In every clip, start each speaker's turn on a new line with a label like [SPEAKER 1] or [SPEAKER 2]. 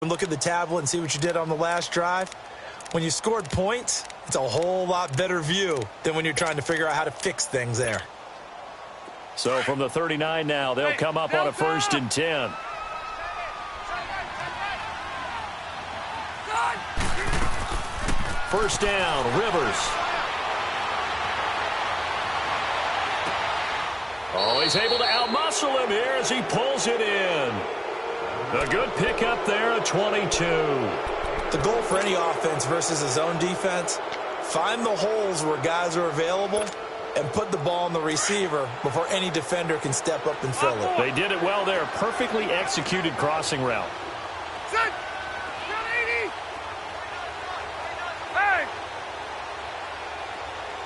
[SPEAKER 1] Look at the tablet and see what you did on the last drive. When you scored points, it's a whole lot better view than when you're trying to figure out how to fix things there.
[SPEAKER 2] So from the 39 now, they'll come up on a 1st and 10. First down, Rivers. Oh, he's able to outmuscle him here as he pulls it in. A good pickup there at 22.
[SPEAKER 1] The goal for any offense versus a zone defense, find the holes where guys are available and put the ball on the receiver before any defender can step up and fill it.
[SPEAKER 2] They did it well there. Perfectly executed crossing route.
[SPEAKER 3] Set. 80. Hey.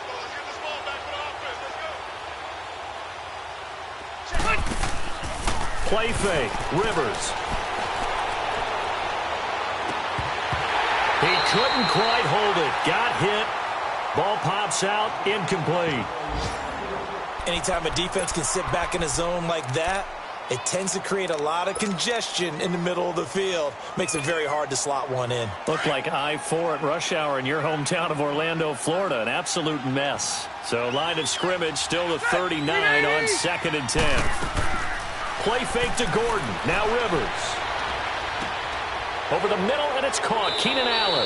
[SPEAKER 3] Let's get this ball back for the offense. Let's go.
[SPEAKER 2] Play fake. Rivers. He couldn't quite hold it. Got hit. Ball pops out. Incomplete.
[SPEAKER 1] Anytime a defense can sit back in a zone like that, it tends to create a lot of congestion in the middle of the field. Makes it very hard to slot one in.
[SPEAKER 2] Looked like I-4 at rush hour in your hometown of Orlando, Florida. An absolute mess. So line of scrimmage still the 39 on 2nd and 10. Play fake to Gordon. Now Rivers. Over the middle, and it's caught. Keenan Allen.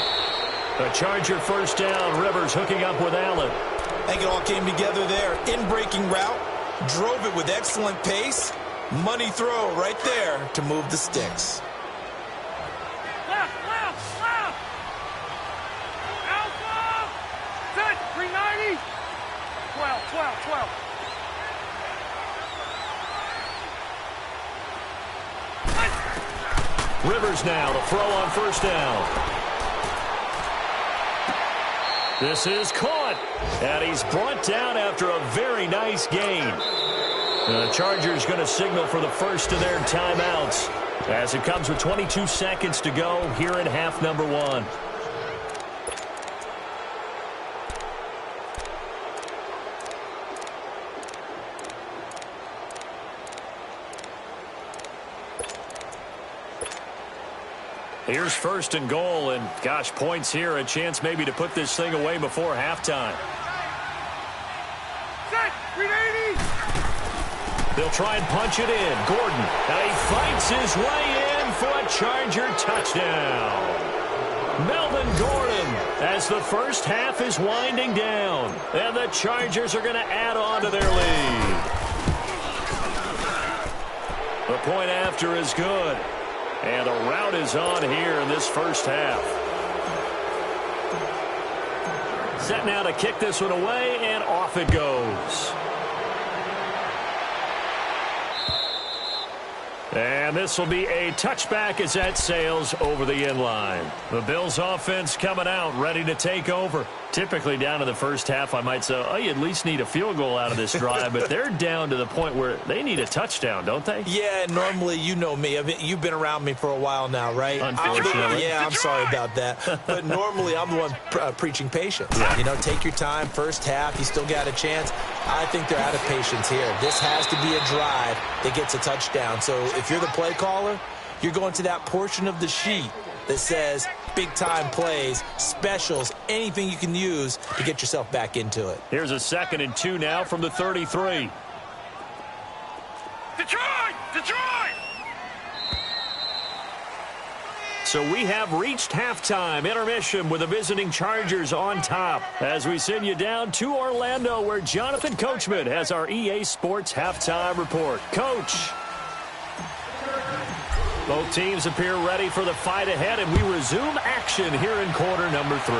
[SPEAKER 2] A Charger first down. Rivers hooking up with Allen.
[SPEAKER 1] I think it all came together there. In-breaking route. Drove it with excellent pace. Money throw right there to move the sticks.
[SPEAKER 3] Left. Alpha. Set. 390. 12.
[SPEAKER 2] Rivers now to throw on first down. This is caught. And he's brought down after a very nice gain. The Chargers going to signal for the first of their timeouts as it comes with 22 seconds to go here in half number 1. Here's 1st and goal, and gosh, points here, a chance maybe to put this thing away before halftime.
[SPEAKER 3] Set. 380.
[SPEAKER 2] They'll try and punch it in. Gordon, and he fights his way in for a Charger touchdown. Melvin Gordon, as the first half is winding down, and the Chargers are going to add on to their lead. The point after is good. And the route is on here in this first half. Set now to kick this one away, and off it goes. And this will be a touchback as that sails over the inline. The Bills offense coming out, ready to take over. Typically down in the first half, I might say, oh, you at least need a field goal out of this drive, but they're down to the point where they need a touchdown, don't they?
[SPEAKER 1] Yeah, normally, you know me. You've been around me for a while now, right?
[SPEAKER 2] Unfortunately.
[SPEAKER 1] I'm sorry about that. But normally, I'm the one preaching patience.
[SPEAKER 2] Yeah.
[SPEAKER 1] You know, take your time. First half, you still got a chance. I think they're out of patience here. This has to be a drive that gets a touchdown. So if you're the play caller, you're going to that portion of the sheet that says big-time plays, specials, anything you can use to get yourself back into it.
[SPEAKER 2] Here's a 2nd and 2 now from the 33.
[SPEAKER 3] Detroit!
[SPEAKER 2] So we have reached halftime. Intermission with the visiting Chargers on top as we send you down to Orlando where Jonathan Coachman has our EA Sports halftime report. Coach. Both teams appear ready for the fight ahead, and we resume action here in quarter number 3.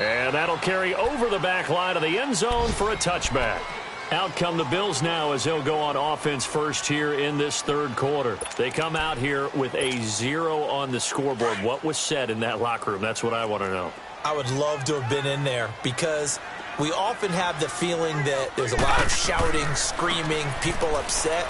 [SPEAKER 2] And that'll carry over the back line of the end zone for a touchback. Out come the Bills now as they'll go on offense first here in this third quarter. They come out here with a 0 on the scoreboard. What was said in that locker room? That's what I want to know.
[SPEAKER 1] I would love to have been in there because we often have the feeling that there's a lot of shouting, screaming, people upset.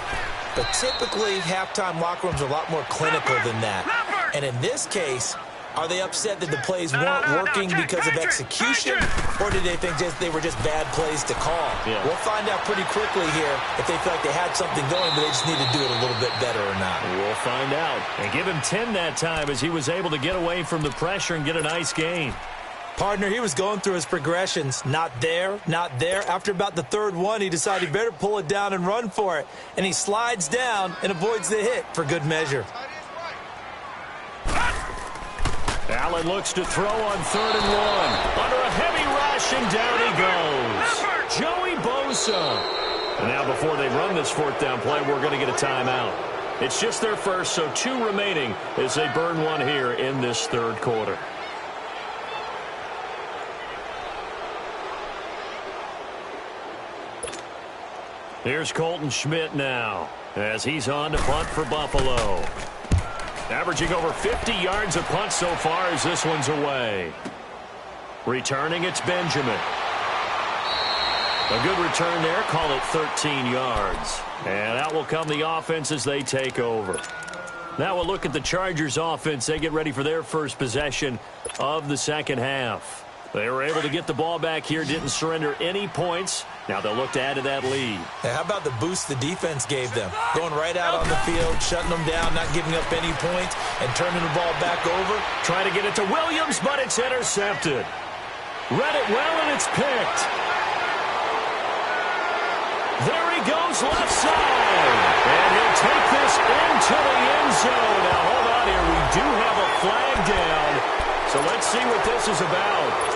[SPEAKER 1] But typically, halftime locker rooms are a lot more clinical than that. And in this case, Are they upset that the plays weren't working because of execution, or did they think they were just bad plays to call?
[SPEAKER 2] Yeah.
[SPEAKER 1] We'll find out pretty quickly here if they feel like they had something going, but they just need to do it a little bit better or not.
[SPEAKER 2] We'll find out. And give him 10 that time as he was able to get away from the pressure and get a nice gain.
[SPEAKER 1] Partner, he was going through his progressions. Not there, not there. After about the third one, he decided he better pull it down and run for it. And he slides down and avoids the hit for good measure.
[SPEAKER 2] Allen looks to throw on 3rd and 1. Under a heavy rush, and down he goes. Joey Bosa. And now before they run this 4th down play, we're going to get a timeout. It's just their first, so 2 remaining as they burn one here in this 3rd quarter. Here's Colton Schmidt now as he's on to punt for Buffalo. Averaging over 50 yards a punt so far as this one's away. Returning, it's Benjamin. A good return there, call it 13 yards. And out will come the offense as they take over. Now we'll look at the Chargers offense. They get ready for their first possession of the second half. They were able to get the ball back here, didn't surrender any points. Now they'll look to add to that lead.
[SPEAKER 1] Hey, how about the boost the defense gave them? Going right out on the field, shutting them down, not giving up any points, and turning the ball back over.
[SPEAKER 2] Trying to get it to Williams, but it's intercepted. Read it well, and it's picked. There he goes, left side. And he'll take this into the end zone. Now, hold on here. We do have a flag down. So let's see what this is about.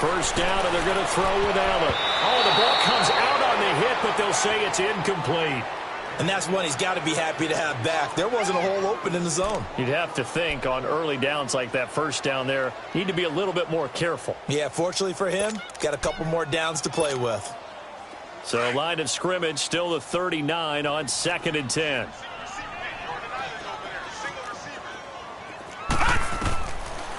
[SPEAKER 2] First down, and they're going to throw with Allen. Oh, the ball comes out on the hit, but they'll say it's incomplete.
[SPEAKER 1] And that's one he's got to be happy to have back. There wasn't a hole open in the zone.
[SPEAKER 2] You'd have to think on early downs like that first down there, need to be a little bit more careful.
[SPEAKER 1] Yeah, fortunately for him, got a couple more downs to play with.
[SPEAKER 2] So line of scrimmage still the 39 on 2nd and 10.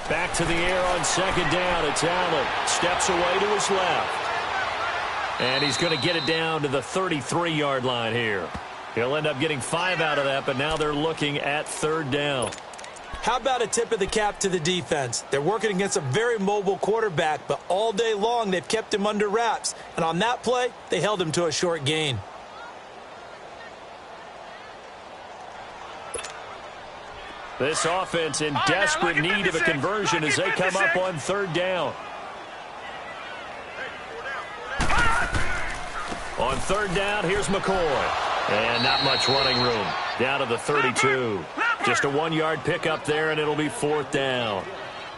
[SPEAKER 2] Back to the air on 2nd down. It's Allen. Steps away to his left. And he's going to get it down to the 33-yard line here. He'll end up getting 5 out of that, but now they're looking at 3rd down.
[SPEAKER 1] How about a tip of the cap to the defense? They're working against a very mobile quarterback, but all day long they've kept him under wraps. And on that play, they held him to a short gain.
[SPEAKER 2] This offense in desperate need of a conversion as they come up on 3rd down. On 3rd down, here's McCoy. And not much running room. Down to the 32. Just a 1-yard pickup there, and it'll be 4th down.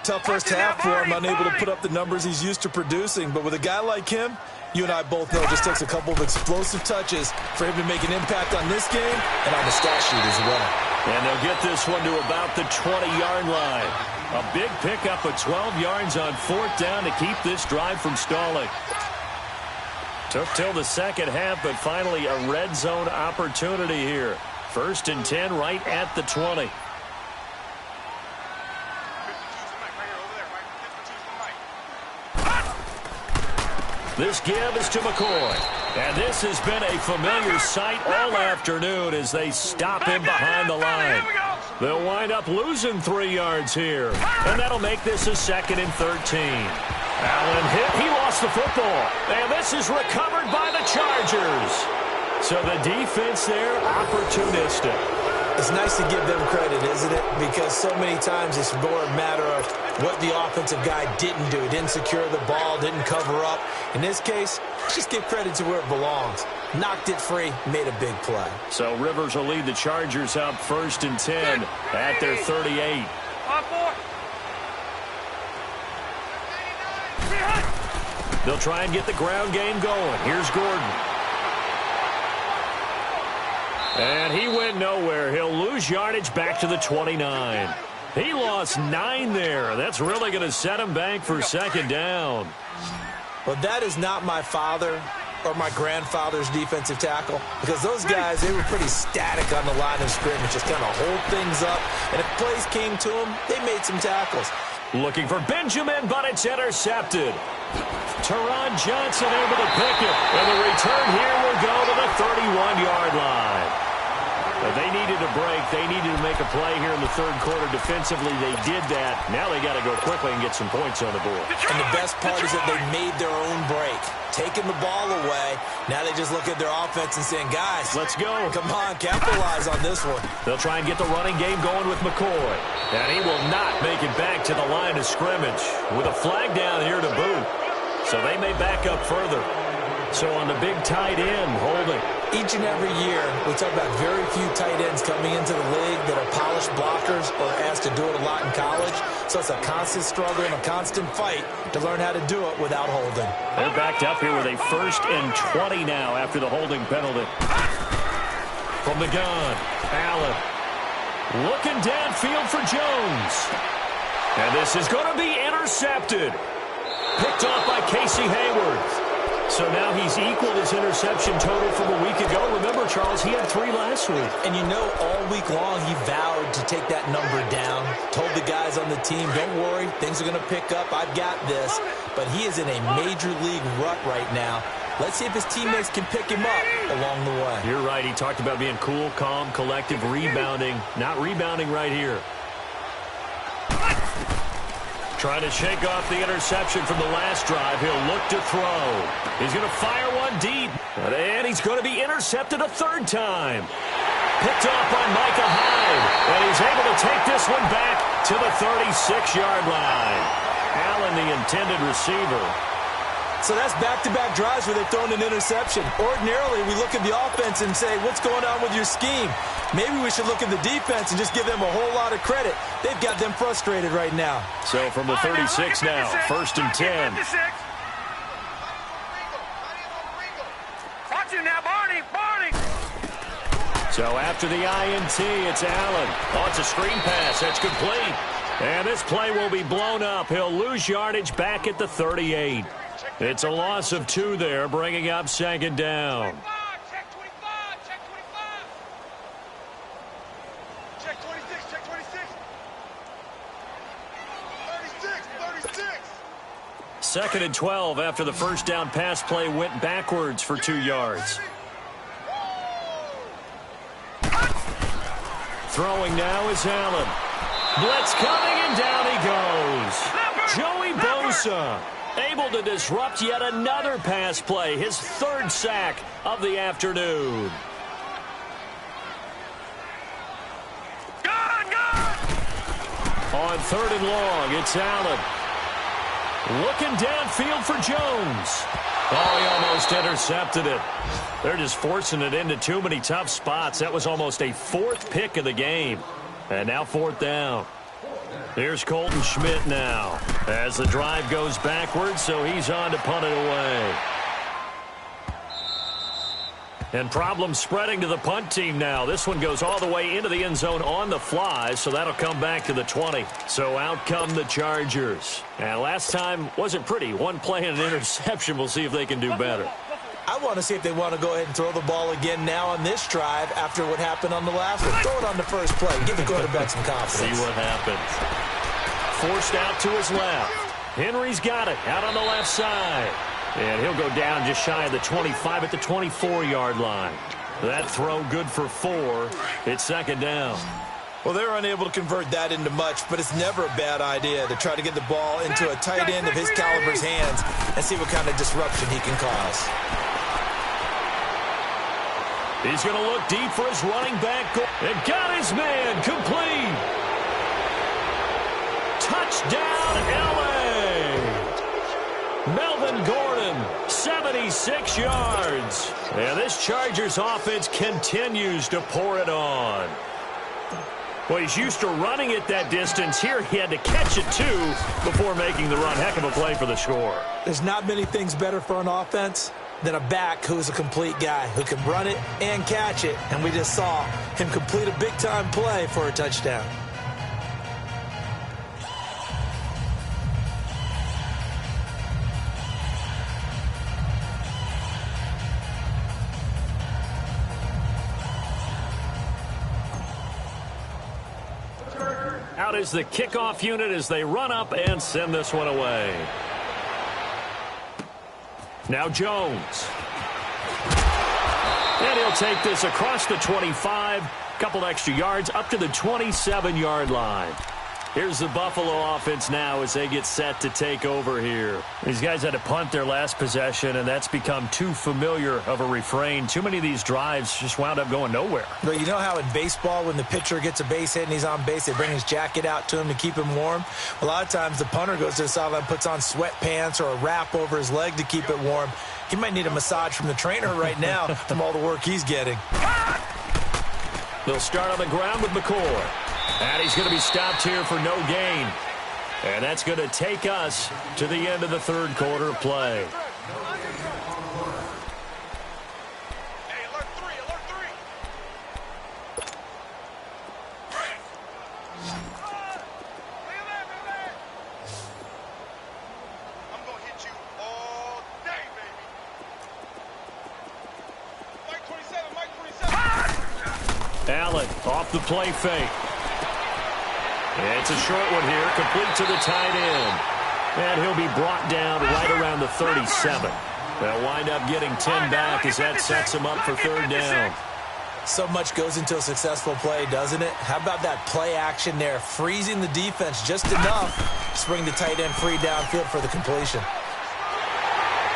[SPEAKER 1] Tough first half for him, unable to put up the numbers he's used to producing. But with a guy like him, you and I both know it just takes a couple of explosive touches for him to make an impact on this game and on the stat sheet as well.
[SPEAKER 2] And they'll get this one to about the 20-yard line. A big pickup of 12 yards on 4th down to keep this drive from stalling. Took till the second half, but finally a red zone opportunity here. 1st and 10 right at the 20. This give is to McCoy. And this has been a familiar sight all afternoon as they stop him behind the line. They'll wind up losing 3 yards here. And that'll make this a 2nd and 13. Allen hit. He lost the football. And this is recovered by the Chargers. So the defense there, opportunistic.
[SPEAKER 1] It's nice to give them credit, isn't it? Because so many times it's more a matter of what the offensive guy didn't do. Didn't secure the ball, didn't cover up. In this case, just give credit to where it belongs. Knocked it free, made a big play.
[SPEAKER 2] So Rivers will lead the Chargers up 1st and 10 at their 38. They'll try and get the ground game going. Here's Gordon. And he went nowhere. He'll lose yardage back to the 29. He lost 9 there. That's really going to set him back for 2nd down.
[SPEAKER 1] Well, that is not my father or my grandfather's defensive tackle, because those guys, they were pretty static on the line of scrimmage, just kind of hold things up. And if plays came to them, they made some tackles.
[SPEAKER 2] Looking for Benjamin, but it's intercepted. Teron Johnson able to pick it. And the return here will go to the 31-yard line. But they needed a break. They needed to make a play here in the third quarter. Defensively, they did that. Now they got to go quickly and get some points on the board.
[SPEAKER 1] And the best part is that they made their own break. Taking the ball away. Now they just look at their offense and saying, guys,
[SPEAKER 2] let's go.
[SPEAKER 1] Come on, capitalize on this one.
[SPEAKER 2] They'll try and get the running game going with McCoy. And he will not make it back to the line of scrimmage with a flag down here to boot. So they may back up further. So on the big tight end, holding.
[SPEAKER 1] Each and every year, we talk about very few tight ends coming into the league that are polished blockers or asked to do it a lot in college. So it's a constant struggle and a constant fight to learn how to do it without holding.
[SPEAKER 2] They're backed up here with a 1st and 20 now after the holding penalty. From the gun, Allen. Looking downfield for Jones. And this is going to be intercepted. Picked off by Casey Hayward. So now he's equaled his interception total from a week ago. Remember, Charles, he had 3 last week.
[SPEAKER 1] And you know, all week long he vowed to take that number down. Told the guys on the team, don't worry, things are going to pick up. I've got this. But he is in a major league rut right now. Let's see if his teammates can pick him up along the way.
[SPEAKER 2] You're right. He talked about being cool, calm, collective, rebounding. Not rebounding right here. Trying to shake off the interception from the last drive. He'll look to throw. He's going to fire one deep. And he's going to be intercepted a 3rd time. Picked off by Micah Hyde. And he's able to take this one back to the 36-yard line. Allen, the intended receiver.
[SPEAKER 1] So that's back-to-back drives where they've thrown an interception. Ordinarily, we look at the offense and say, what's going on with your scheme? Maybe we should look at the defense and just give them a whole lot of credit. They've got them frustrated right now.
[SPEAKER 2] So from the 36 now, 1st and 10.
[SPEAKER 3] Watch him now, Barney.
[SPEAKER 2] So after the INT, it's Allen. Oh, it's a screen pass. That's complete. And this play will be blown up. He'll lose yardage back at the 38. It's a loss of 2 there, bringing up 2nd down.
[SPEAKER 3] Check 25. Check 26. Check 26. 36.
[SPEAKER 2] 2nd and 12 after the 1st down pass play went backwards for 2 yards. Throwing now is Allen. Blitz coming, and down he goes. Joey Bosa able to disrupt yet another pass play, his 3rd sack of the afternoon. On 3rd and long, it's Allen. Looking downfield for Jones. Oh, he almost intercepted it. They're just forcing it into too many tough spots. That was almost a 4th pick of the game. And now 4th down. Here's Colton Schmidt now as the drive goes backwards, so he's on to punt it away. And problems spreading to the punt team now. This one goes all the way into the end zone on the fly, so that'll come back to the 20. So out come the Chargers. And last time wasn't pretty. 1 play and an interception. We'll see if they can do better.
[SPEAKER 1] I want to see if they want to go ahead and throw the ball again now on this drive after what happened on the last one. Throw it on the first play. Give the quarterback some confidence.
[SPEAKER 2] See what happens. Forced out to his left. Henry's got it out on the left side. And he'll go down just shy of the 25 at the 24-yard line. That throw good for 4. It's 2nd down.
[SPEAKER 1] Well, they're unable to convert that into much, but it's never a bad idea to try to get the ball into a tight end of his caliber's hands and see what kind of disruption he can cause.
[SPEAKER 2] He's going to look deep for his running back. And got his man complete. Touchdown, L.A. Melvin Gordon, 76 yards. And this Chargers offense continues to pour it on. Well, he's used to running it that distance. Here he had to catch it, too, before making the run. Heck of a play for the score.
[SPEAKER 1] There's not many things better for an offense than a back who is a complete guy who can run it and catch it. And we just saw him complete a big-time play for a touchdown.
[SPEAKER 2] out is the kickoff unit as they run up and send this one away. Now Jones. And he'll take this across the 25, couple extra yards up to the 27-yard line. Here's the Buffalo offense now as they get set to take over here. These guys had to punt their last possession, and that's become too familiar of a refrain. Too many of these drives just wound up going nowhere.
[SPEAKER 1] But you know how in baseball, when the pitcher gets a base hit and he's on base, they bring his jacket out to him to keep him warm? A lot of times the punter goes to the sideline, puts on sweatpants or a wrap over his leg to keep it warm. He might need a massage from the trainer right now from all the work he's getting.
[SPEAKER 2] They'll start on the ground with McCoy. And he's going to be stopped here for no gain. And that's going to take us to the end of the third quarter play.
[SPEAKER 3] Hey, alert three, alert three. I'm going to hit you all day, baby. Mike 27, Mike 27.
[SPEAKER 2] Allen off the play fake. It's a short one here, complete to the tight end. And he'll be brought down right around the 37. They'll wind up getting 10 back as that sets him up for third down.
[SPEAKER 1] So much goes into a successful play, doesn't it? How about that play action there, freezing the defense just enough to bring the tight end free downfield for the completion.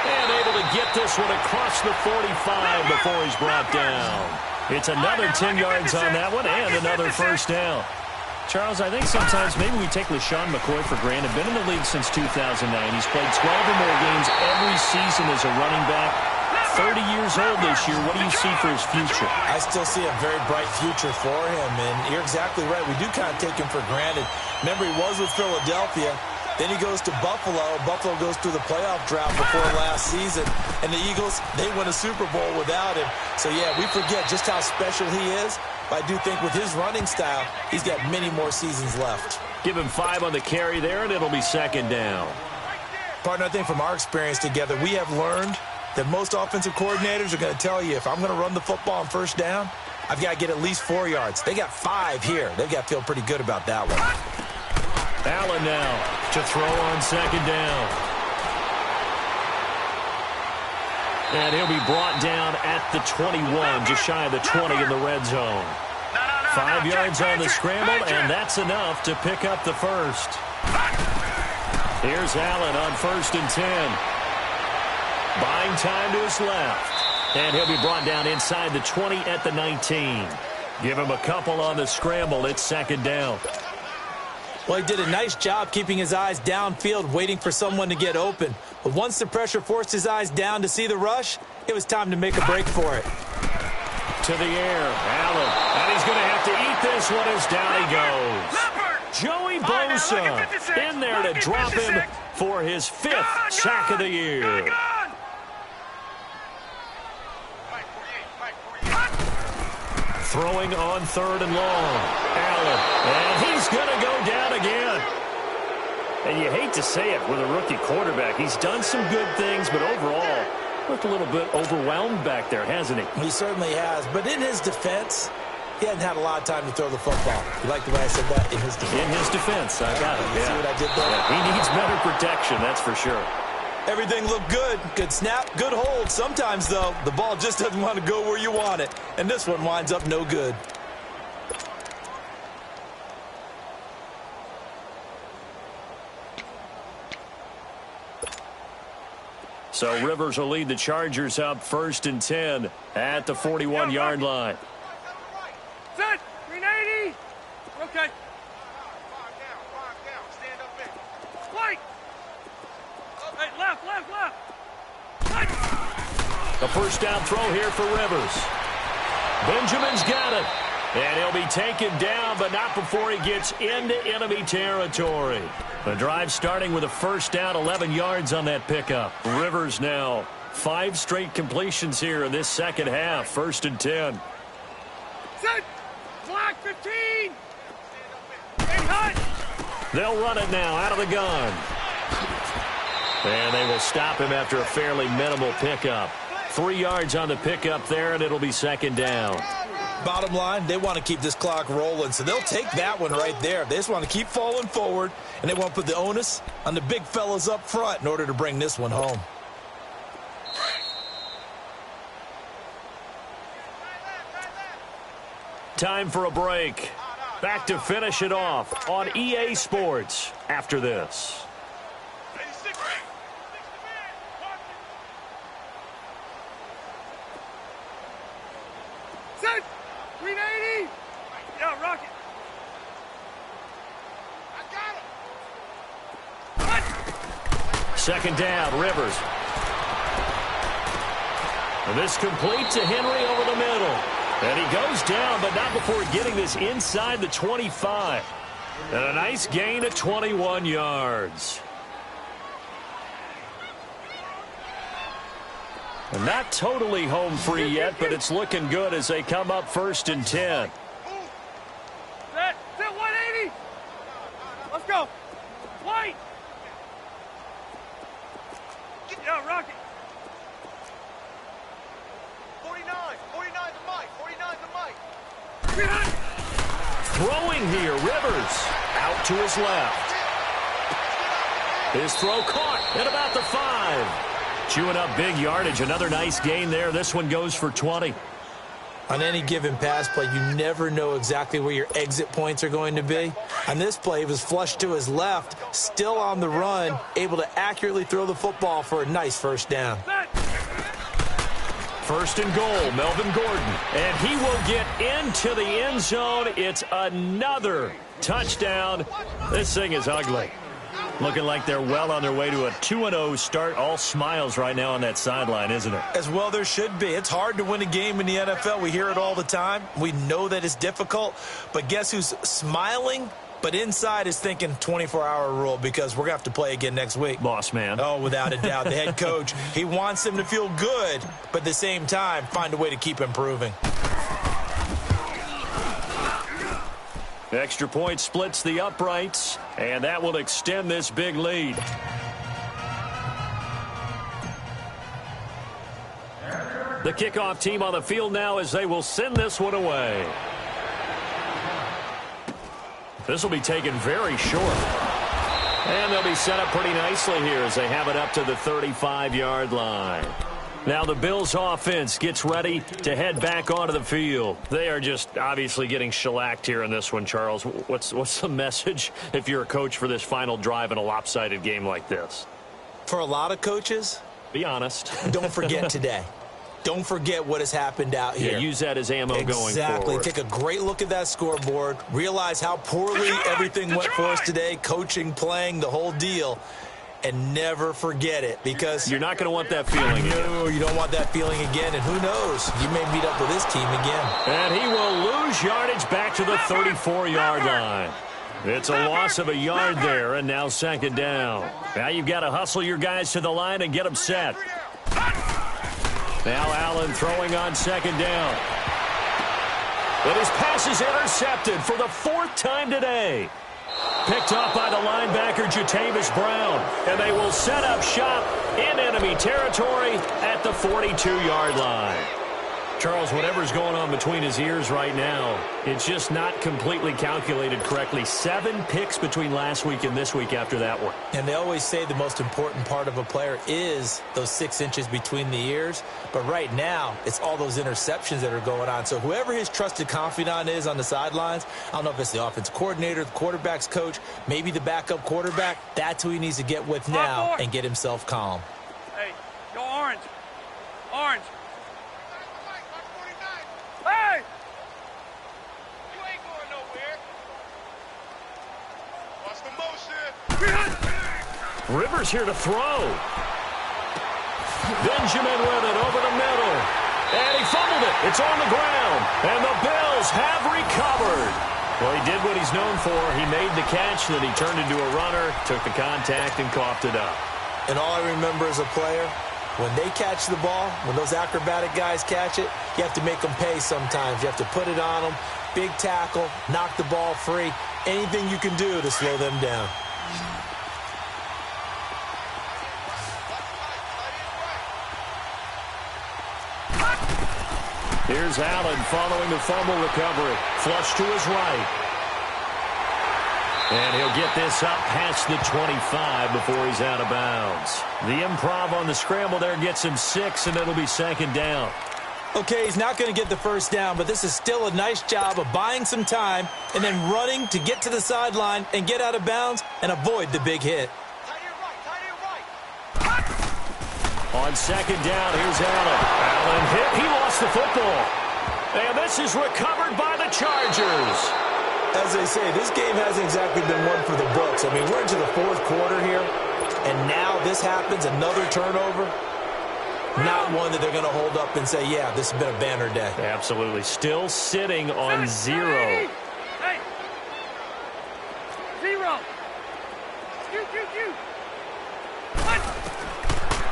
[SPEAKER 2] And able to get this one across the 45 before he's brought down. It's another 10 yards on that one and another first down. Charles, I think sometimes maybe we take LeSean McCoy for granted. Been in the league since 2009. He's played 12 or more games every season as a running back. 30 years old this year. What do you see for his future?
[SPEAKER 1] I still see a very bright future for him, and you're exactly right. We do kind of take him for granted. Remember, he was with Philadelphia. Then he goes to Buffalo. Buffalo goes through the playoff drought before last season. And the Eagles, they win a Super Bowl without him. So, yeah, we forget just how special he is. But I do think with his running style, he's got many more seasons left.
[SPEAKER 2] Give him 5 on the carry there, and it'll be second down.
[SPEAKER 1] Partner, I think from our experience together, we have learned that most offensive coordinators are going to tell you, if I'm going to run the football on first down, I've got to get at least 4 yards. They got 5 here. They've got to feel pretty good about that one.
[SPEAKER 2] Allen now to throw on second down. And he'll be brought down at the 21, just shy of the 20 in the red zone. 5 yards on the scramble, and that's enough to pick up the first. Here's Allen on 1st and 10. Buying time to his left. And he'll be brought down inside the 20 at the 19. Give him a couple on the scramble. It's second down.
[SPEAKER 1] Well, he did a nice job keeping his eyes downfield, waiting for someone to get open. But once the pressure forced his eyes down to see the rush, it was time to make a break for it.
[SPEAKER 2] To the air, Allen. And he's going to have to eat this one as down he goes. Joey Bosa in there to drop him for his 5th sack of the year. Throwing on 3rd and long. Allen. And he's going to go down again. And you hate to say it with a rookie quarterback. He's done some good things, but overall, looked a little bit overwhelmed back there, hasn't he?
[SPEAKER 1] He certainly has. But in his defense, he hasn't had a lot of time to throw the football. You like the way I said that? In his defense.
[SPEAKER 2] In his defense. I got it.
[SPEAKER 1] You see what I did there?
[SPEAKER 2] Yeah, he needs better protection, that's for sure.
[SPEAKER 1] Everything looked good. Good snap, good hold. Sometimes, though, the ball just doesn't want to go where you want it. And this one winds up no good.
[SPEAKER 2] So Rivers will lead the Chargers up 1st and 10 at the 41-yard line.
[SPEAKER 3] Set, 380. Okay. 5 down. Stand up in. Flight. Hey, left.
[SPEAKER 2] A first down throw here for Rivers. Benjamin's got it. And he'll be taken down, but not before he gets into enemy territory. The drive starting with a first down, 11 yards on that pickup. Rivers now 5 straight completions here in this second half. 1st and 10.
[SPEAKER 3] Set. Block 15. Hey, hut.
[SPEAKER 2] They'll run it now out of the gun. And they will stop him after a fairly minimal pickup. 3 yards on the pickup there, and it'll be second down.
[SPEAKER 1] Bottom line, they want to keep this clock rolling, so they'll take that one right there. They just want to keep falling forward, and they want to put the onus on the big fellas up front in order to bring this one home.
[SPEAKER 2] Time for a break. Back to finish it off on EA Sports after this.
[SPEAKER 3] Set! 380! Yeah, rocket! I got him!
[SPEAKER 2] Second down, Rivers. And this complete to Henry over the middle. And he goes down, but not before getting this inside the 25. And a nice gain of 21 yards. And not totally home free yet, but it's looking good as they come up 1st and 10.
[SPEAKER 3] Set 180! Let's go! White! Yeah, rocket! 49 to Mike, 49 to Mike.
[SPEAKER 2] Throwing here, Rivers out to his left. His throw caught at about the 5. Chewing up big yardage. Another nice gain there. This one goes for 20.
[SPEAKER 1] On any given pass play, you never know exactly where your exit points are going to be. On this play, he was flushed to his left, still on the run, able to accurately throw the football for a nice first down.
[SPEAKER 2] 1st and goal, Melvin Gordon. And he will get into the end zone. It's another touchdown. This thing is ugly. Looking like they're well on their way to a 2-0 start. All smiles right now on that sideline, isn't it?
[SPEAKER 1] As well there should be. It's hard to win a game in the NFL. We hear it all the time. We know that it's difficult. But guess who's smiling? But inside is thinking 24-hour rule because we're going to have to play again next week.
[SPEAKER 2] Boss man.
[SPEAKER 1] Oh, without a doubt. The head coach, he wants them to feel good, but at the same time, find a way to keep improving.
[SPEAKER 2] Extra point splits the uprights, and that will extend this big lead. The kickoff team on the field now as they will send this one away. This will be taken very short. And they'll be set up pretty nicely here as they have it up to the 35-yard line. Now the Bills offense gets ready to head back onto the field. They are just obviously getting shellacked here in this one, Charles. What's the message if you're a coach for this final drive in a lopsided game like this?
[SPEAKER 1] For a lot of coaches,
[SPEAKER 2] be honest.
[SPEAKER 1] Don't forget today. Don't forget what has happened out here.
[SPEAKER 2] Yeah, use that as ammo going forward.
[SPEAKER 1] Exactly. Take a great look at that scoreboard. Realize how poorly everything went for us today. Coaching, playing, the whole deal. And never forget it because
[SPEAKER 2] you're not going to want that feeling again.
[SPEAKER 1] No, you don't want that feeling again. And who knows? You may meet up with this team again.
[SPEAKER 2] And he will lose yardage back to the 34-yard line. It's a loss of a yard there, and now 2nd down. Now you've got to hustle your guys to the line and get them set. Now Allen throwing on 2nd down. But his pass is intercepted for the 4th time today. Picked off by the linebacker, Jatavis Brown. And they will set up shop in enemy territory at the 42-yard line. Charles, whatever's going on between his ears right now, it's just not completely calculated correctly. 7 picks between last week and this week after that one.
[SPEAKER 1] And they always say the most important part of a player is those 6 inches between the ears. But right now, it's all those interceptions that are going on. So whoever his trusted confidant is on the sidelines, I don't know if it's the offense coordinator, the quarterback's coach, maybe the backup quarterback, that's who he needs to get with now and get himself calm.
[SPEAKER 3] Hey, go orange. Orange. Hey! You ain't going nowhere. Watch the motion.
[SPEAKER 2] Rivers here to throw. Benjamin with it over the middle. And he fumbled it. It's on the ground. And the Bills have recovered. Well, he did what he's known for. He made the catch, then he turned into a runner, took the contact, and coughed it up.
[SPEAKER 1] And all I remember as a player, when they catch the ball, when those acrobatic guys catch it, you have to make them pay sometimes. You have to put it on them, big tackle, knock the ball free, anything you can do to slow them down.
[SPEAKER 2] Here's Allen following the fumble recovery. Flush to his right. And he'll get this up past the 25 before he's out of bounds. The improv on the scramble there gets him 6, and it'll be second down.
[SPEAKER 1] Okay, he's not going to get the first down, but this is still a nice job of buying some time and then running to get to the sideline and get out of bounds and avoid the big hit.
[SPEAKER 2] On second down, here's Allen. Allen hit. He lost the football. And this is recovered by the Chargers.
[SPEAKER 1] As they say, this game hasn't exactly been one for the books. I mean, we're into the fourth quarter here, and now this happens, another turnover. Not one that they're going to hold up and say, yeah, this has been a banner day.
[SPEAKER 2] Absolutely. Still sitting on 0.
[SPEAKER 3] Hey! 0.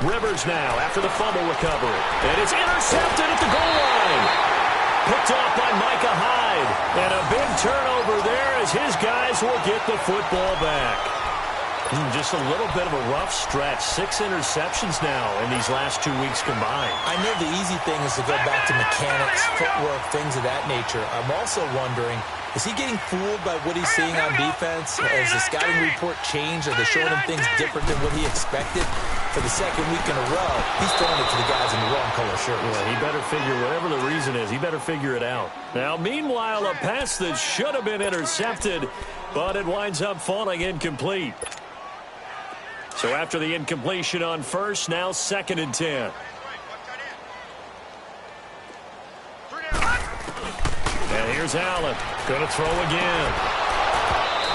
[SPEAKER 2] Rivers now after the fumble recovery. And it's intercepted at the goal line. Picked off by Micah Hyde. And a big turnover there as his guys will get the football back. Just a little bit of a rough stretch. 6 interceptions now in these last 2 weeks combined.
[SPEAKER 1] I know the easy thing is to go back to mechanics, footwork, things of that nature. I'm also wondering, is he getting fooled by what he's seeing on defense? Has the scouting report changed? Are they showing him things different than what he expected? For the second week in a row, he's throwing it to the guys in the wrong color shirts.
[SPEAKER 2] Yeah, he better figure, whatever the reason is, he better figure it out. Now, meanwhile, a pass that should have been intercepted, but it winds up falling incomplete. So after the incompletion on first, now 2nd and 10. And here's Allen. Going to throw again.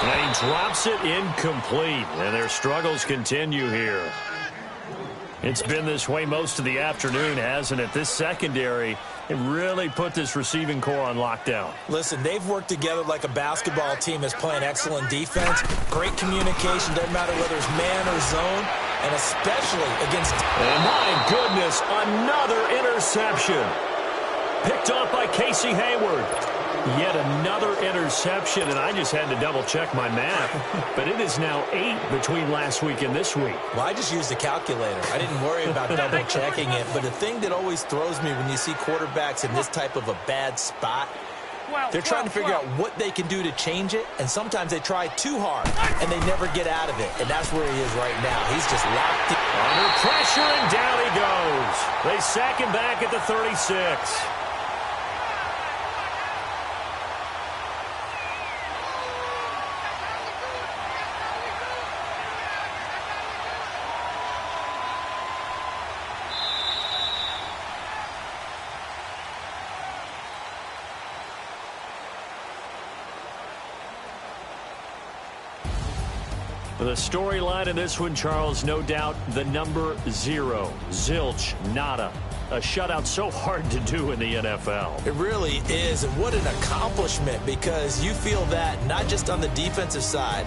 [SPEAKER 2] And he drops it incomplete. And their struggles continue here. It's been this way most of the afternoon, hasn't it? This secondary, it really put this receiving core on lockdown.
[SPEAKER 1] Listen, they've worked together like a basketball team that's playing excellent defense. Great communication, doesn't matter whether it's man or zone, and especially against...
[SPEAKER 2] And my goodness, another interception. Picked off by Casey Hayward. Yet another interception, and I just had to double-check my math. But it is now 8 between last week and this week.
[SPEAKER 1] Well, I just used a calculator. I didn't worry about double-checking it. But the thing that always throws me when you see quarterbacks in this type of a bad spot, they're trying to figure out what they can do to change it, and sometimes they try too hard, and they never get out of it. And that's where he is right now. He's just locked in.
[SPEAKER 2] Under pressure, and down he goes. They sack him back at the 36. The storyline in this one, Charles, no doubt the number 0. Zilch, nada. A shutout so hard to do in the NFL.
[SPEAKER 1] It really is, and what an accomplishment, because you feel that not just on the defensive side,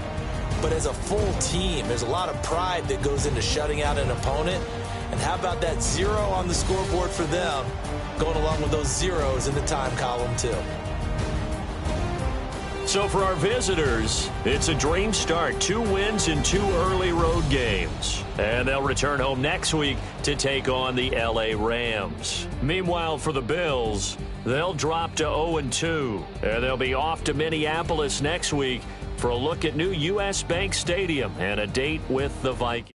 [SPEAKER 1] but as a full team. There's a lot of pride that goes into shutting out an opponent. And how about that 0 on the scoreboard for them, going along with those zeros in the time column, too.
[SPEAKER 2] So for our visitors, it's a dream start. 2 wins in 2 early road games. And they'll return home next week to take on the LA Rams. Meanwhile, for the Bills, they'll drop to 0-2. And they'll be off to Minneapolis next week for a look at new U.S. Bank Stadium and a date with the Vikings.